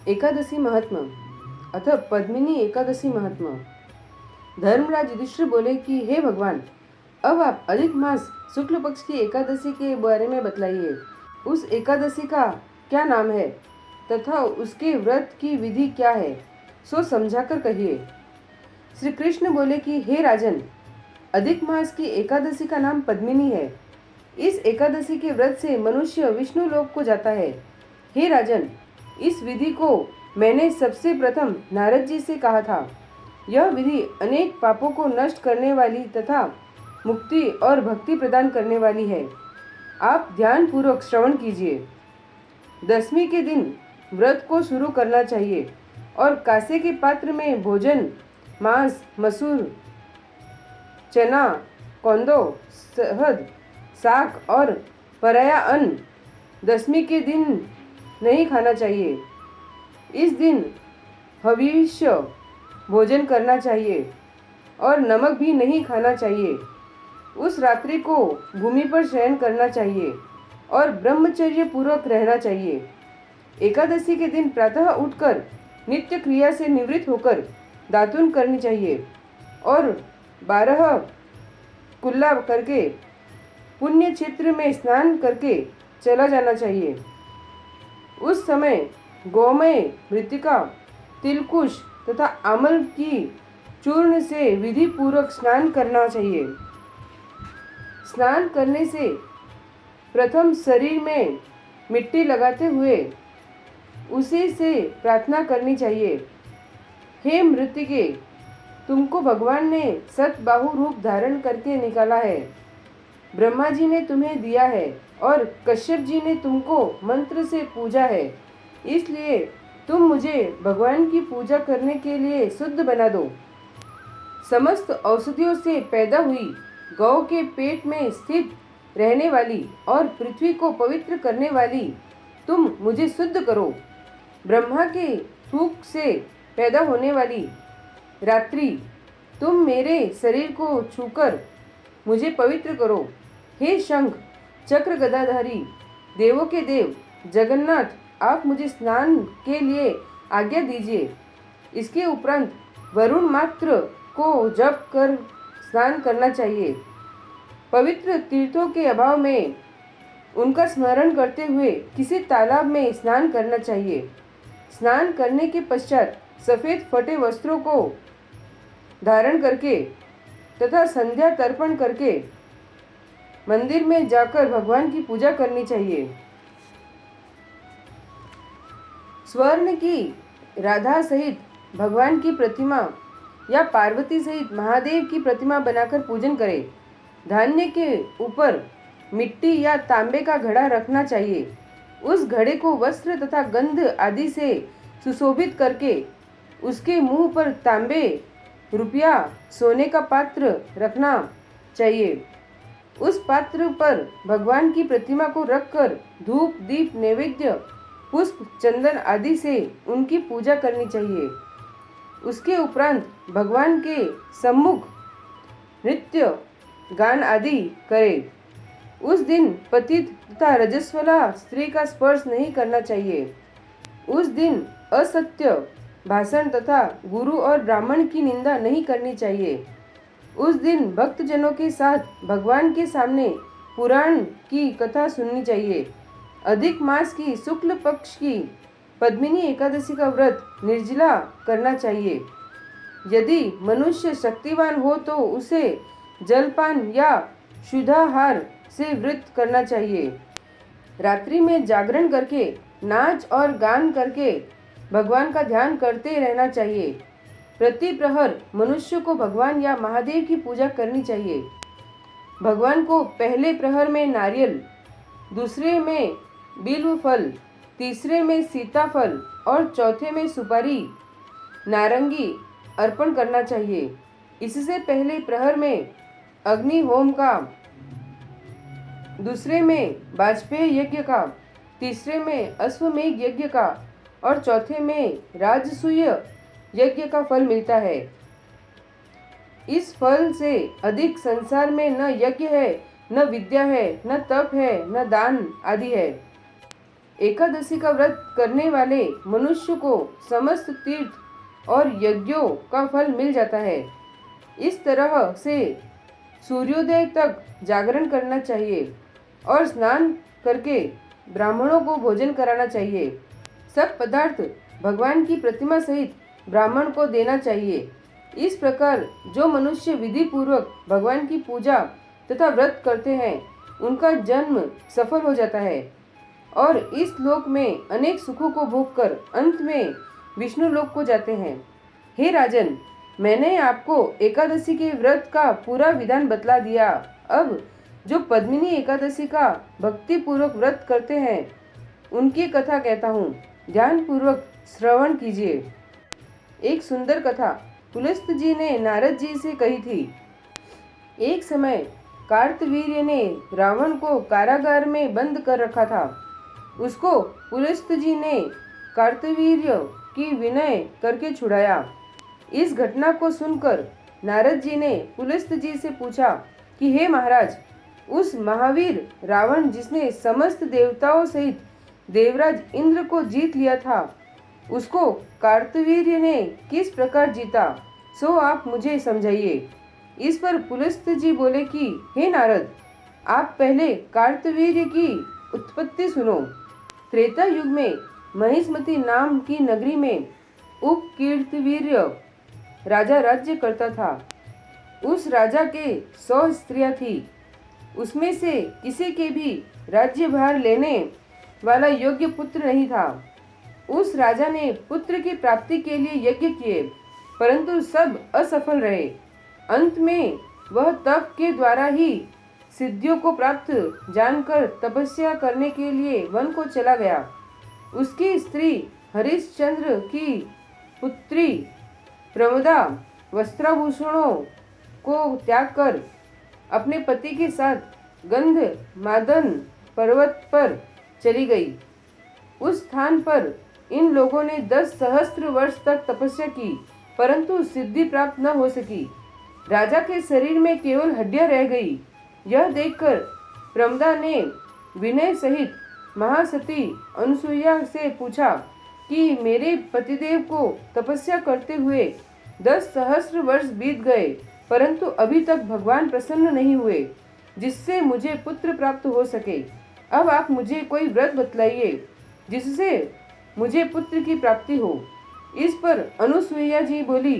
एकादशी महात्मा अथ पद्मिनी एकादशी महात्मा। धर्मराज युधिष्ठिर बोले कि हे भगवान, अब आप अधिक मास शुक्ल पक्ष की एकादशी के बारे में बतलाइए। उस एकादशी का क्या नाम है तथा उसके व्रत की विधि क्या है, सो समझाकर कहिए। श्री कृष्ण बोले कि हे राजन, अधिक मास की एकादशी का नाम पद्मिनी है। इस एकादशी के व्रत से मनुष्य विष्णु लोक को जाता है। हे राजन, इस विधि को मैंने सबसे प्रथम नारद जी से कहा था। यह विधि अनेक पापों को नष्ट करने वाली तथा मुक्ति और भक्ति प्रदान करने वाली है। आप ध्यान पूर्वक श्रवण कीजिए। दशमी के दिन व्रत को शुरू करना चाहिए और कांसे के पात्र में भोजन मांस, मसूर, चना, कौंदो, शहद, साग और पराया अन्न दशमी के दिन नहीं खाना चाहिए। इस दिन हविष्य भोजन करना चाहिए और नमक भी नहीं खाना चाहिए। उस रात्रि को भूमि पर शयन करना चाहिए और ब्रह्मचर्य पूर्वक रहना चाहिए। एकादशी के दिन प्रातः उठकर नित्य क्रिया से निवृत्त होकर दातुन करनी चाहिए और 12 कुल्ला करके पुण्य क्षेत्र में स्नान करके चला जाना चाहिए। उस समय गोमय, मृतिका, तिलकुश तथा अमल की चूर्ण से विधि पूर्वक स्नान करना चाहिए। स्नान करने से प्रथम शरीर में मिट्टी लगाते हुए उसी से प्रार्थना करनी चाहिए। हे मृतिके, तुमको भगवान ने सतबाहु रूप धारण करके निकाला है। ब्रह्मा जी ने तुम्हें दिया है और कश्यप जी ने तुमको मंत्र से पूजा है। इसलिए तुम मुझे भगवान की पूजा करने के लिए शुद्ध बना दो। समस्त औषधियों से पैदा हुई गौ के पेट में स्थित रहने वाली और पृथ्वी को पवित्र करने वाली तुम मुझे शुद्ध करो। ब्रह्मा के थूक से पैदा होने वाली रात्रि तुम मेरे शरीर को छूकर मुझे पवित्र करो। हे शंख चक्र गदाधारी देवों के देव जगन्नाथ, आप मुझे स्नान के लिए आज्ञा दीजिए। इसके उपरांत वरुण मात्र को जप कर स्नान करना चाहिए। पवित्र तीर्थों के अभाव में उनका स्मरण करते हुए किसी तालाब में स्नान करना चाहिए। स्नान करने के पश्चात सफ़ेद फटे वस्त्रों को धारण करके तथा संध्या तर्पण करके मंदिर में जाकर भगवान की पूजा करनी चाहिए। स्वर्ण की राधा सहित भगवान की प्रतिमा या पार्वती सहित महादेव की प्रतिमा बनाकर पूजन करें। धान्य के ऊपर मिट्टी या तांबे का घड़ा रखना चाहिए। उस घड़े को वस्त्र तथा गंध आदि से सुशोभित करके उसके मुंह पर तांबे, रुपया, सोने का पात्र रखना चाहिए। उस पात्र पर भगवान की प्रतिमा को रखकर धूप, दीप, नैवेद्य, पुष्प, चंदन आदि से उनकी पूजा करनी चाहिए। उसके उपरांत भगवान के सम्मुख नृत्य, गान आदि करें। उस दिन पतित तथा रजस्वला स्त्री का स्पर्श नहीं करना चाहिए। उस दिन असत्य भाषण तथा गुरु और ब्राह्मण की निंदा नहीं करनी चाहिए। उस दिन भक्तजनों के साथ भगवान के सामने पुराण की कथा सुननी चाहिए। अधिक मास की शुक्ल पक्ष की पद्मिनी एकादशी का व्रत निर्जला करना चाहिए। यदि मनुष्य शक्तिवान हो तो उसे जलपान या शुद्धाहार से व्रत करना चाहिए। रात्रि में जागरण करके नाच और गान करके भगवान का ध्यान करते रहना चाहिए। प्रति प्रहर मनुष्य को भगवान या महादेव की पूजा करनी चाहिए। भगवान को पहले प्रहर में नारियल, दूसरे में बिल्व फल, तीसरे में सीताफल और चौथे में सुपारी, नारंगी अर्पण करना चाहिए। इससे पहले प्रहर में अग्नि होम का, दूसरे में वाजपेय यज्ञ का, तीसरे में अश्वमेघ यज्ञ का और चौथे में राजसूय यज्ञ का फल मिलता है। इस फल से अधिक संसार में न यज्ञ है, न विद्या है, न तप है, न दान आदि है। एकादशी का व्रत करने वाले मनुष्य को समस्त तीर्थ और यज्ञों का फल मिल जाता है। इस तरह से सूर्योदय तक जागरण करना चाहिए और स्नान करके ब्राह्मणों को भोजन कराना चाहिए। सब पदार्थ भगवान की प्रतिमा सहित ब्राह्मण को देना चाहिए। इस प्रकार जो मनुष्य विधि पूर्वक भगवान की पूजा तथा व्रत करते हैं उनका जन्म सफल हो जाता है और इस लोक में अनेक सुखों को भोगकर अंत में विष्णु लोक को जाते हैं। हे राजन, मैंने आपको एकादशी के व्रत का पूरा विधान बतला दिया। अब जो पद्मिनी एकादशी का भक्ति पूर्वक व्रत करते हैं उनकी कथा कहता हूँ, ध्यान पूर्वक श्रवण कीजिए। एक सुंदर कथा पुलस्त जी ने नारद जी से कही थी। एक समय कार्तवीर्य ने रावण को कारागार में बंद कर रखा था। उसको पुलस्त जी ने कार्तवीर्य की विनय करके छुड़ाया। इस घटना को सुनकर नारद जी ने पुलस्त जी से पूछा कि हे महाराज, उस महावीर रावण जिसने समस्त देवताओं सहित देवराज इंद्र को जीत लिया था, उसको कार्तवीर्य ने किस प्रकार जीता, सो आप मुझे समझाइए। इस पर पुलस्त जी बोले कि हे नारद, आप पहले कार्तवीर्य की उत्पत्ति सुनो। त्रेता युग में महिष्मती नाम की नगरी में उपकीर्तिवीर्य राजा राज्य करता था। उस राजा के 100 स्त्रियां थी। उसमें से किसी के भी राज्यभार लेने वाला योग्य पुत्र नहीं था। उस राजा ने पुत्र की प्राप्ति के लिए यज्ञ किए, परंतु सब असफल रहे। अंत में वह तप के द्वारा ही सिद्धियों को प्राप्त जानकर तपस्या करने के लिए वन को चला गया। उसकी स्त्री हरिश्चंद्र की पुत्री प्रमदा वस्त्राभूषणों को त्याग कर अपने पति के साथ गंध मादन पर्वत पर चली गई। उस स्थान पर इन लोगों ने 10 सहस्त्र वर्ष तक तपस्या की, परंतु सिद्धि प्राप्त न हो सकी। राजा के शरीर में केवल हड्डियां रह गई। यह देखकर प्रमदा ने विनय सहित महासती अनुसुईया से पूछा कि मेरे पतिदेव को तपस्या करते हुए 10 सहस्त्र वर्ष बीत गए, परंतु अभी तक भगवान प्रसन्न नहीं हुए जिससे मुझे पुत्र प्राप्त हो सके। अब आप मुझे कोई व्रत बतलाइए जिससे मुझे पुत्र की प्राप्ति हो। इस पर अनुसुईया जी बोली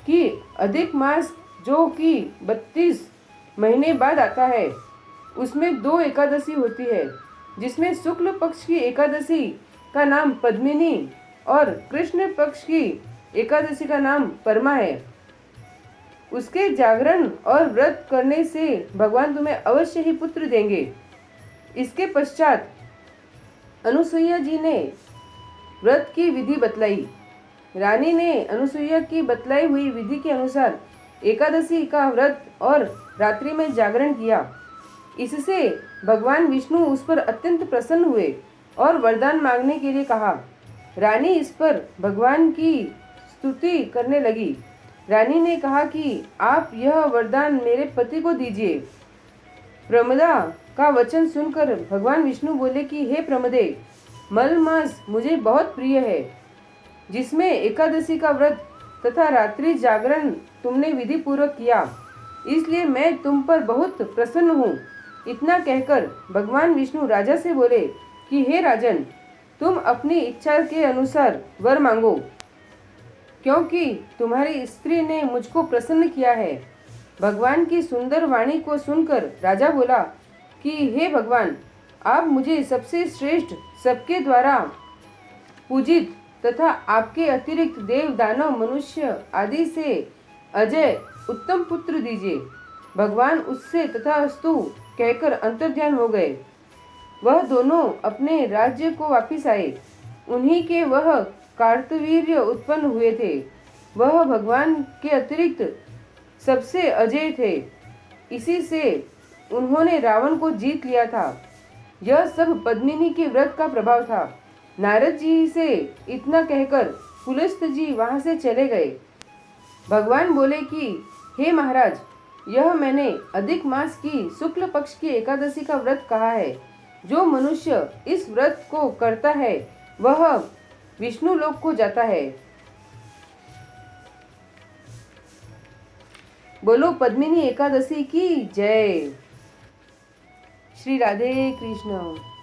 कि अधिक मास जो कि 32 महीने बाद आता है, उसमें 2 एकादशी होती है, जिसमें शुक्ल पक्ष की एकादशी का नाम पद्मिनी और कृष्ण पक्ष की एकादशी का नाम परमा है। उसके जागरण और व्रत करने से भगवान तुम्हें अवश्य ही पुत्र देंगे। इसके पश्चात अनुसुईया जी ने व्रत की विधि बतलाई। रानी ने अनुसुईया की बतलाई हुई विधि के अनुसार एकादशी का व्रत और रात्रि में जागरण किया। इससे भगवान विष्णु उस पर अत्यंत प्रसन्न हुए और वरदान मांगने के लिए कहा। रानी इस पर भगवान की स्तुति करने लगी। रानी ने कहा कि आप यह वरदान मेरे पति को दीजिए। प्रमदा का वचन सुनकर भगवान विष्णु बोले कि हे प्रमदे, मल मास मुझे बहुत प्रिय है, जिसमें एकादशी का व्रत तथा रात्रि जागरण तुमने विधि पूर्वक किया, इसलिए मैं तुम पर बहुत प्रसन्न हूँ। इतना कहकर भगवान विष्णु राजा से बोले कि हे राजन, तुम अपनी इच्छा के अनुसार वर मांगो, क्योंकि तुम्हारी स्त्री ने मुझको प्रसन्न किया है। भगवान की सुंदर वाणी को सुनकर राजा बोला कि हे भगवान, आप मुझे सबसे श्रेष्ठ, सबके द्वारा पूजित तथा आपके अतिरिक्त देव दानव मनुष्य आदि से अजय उत्तम पुत्र दीजिए। भगवान उससे तथास्तु कहकर अंतर्ध्यान हो गए। वह दोनों अपने राज्य को वापिस आए। उन्हीं के वह कार्तवीर्य उत्पन्न हुए थे। वह भगवान के अतिरिक्त सबसे अजय थे। इसी से उन्होंने रावण को जीत लिया था। यह सब पद्मिनी के व्रत का प्रभाव था। नारद जी से इतना कहकर पुलस्त जी वहां से चले गए। भगवान बोले कि हे महाराज, यह मैंने अधिक मास की शुक्ल पक्ष की एकादशी का व्रत कहा है। जो मनुष्य इस व्रत को करता है वह विष्णु लोक को जाता है। बोलो पद्मिनी एकादशी की जय। श्री राधे कृष्ण।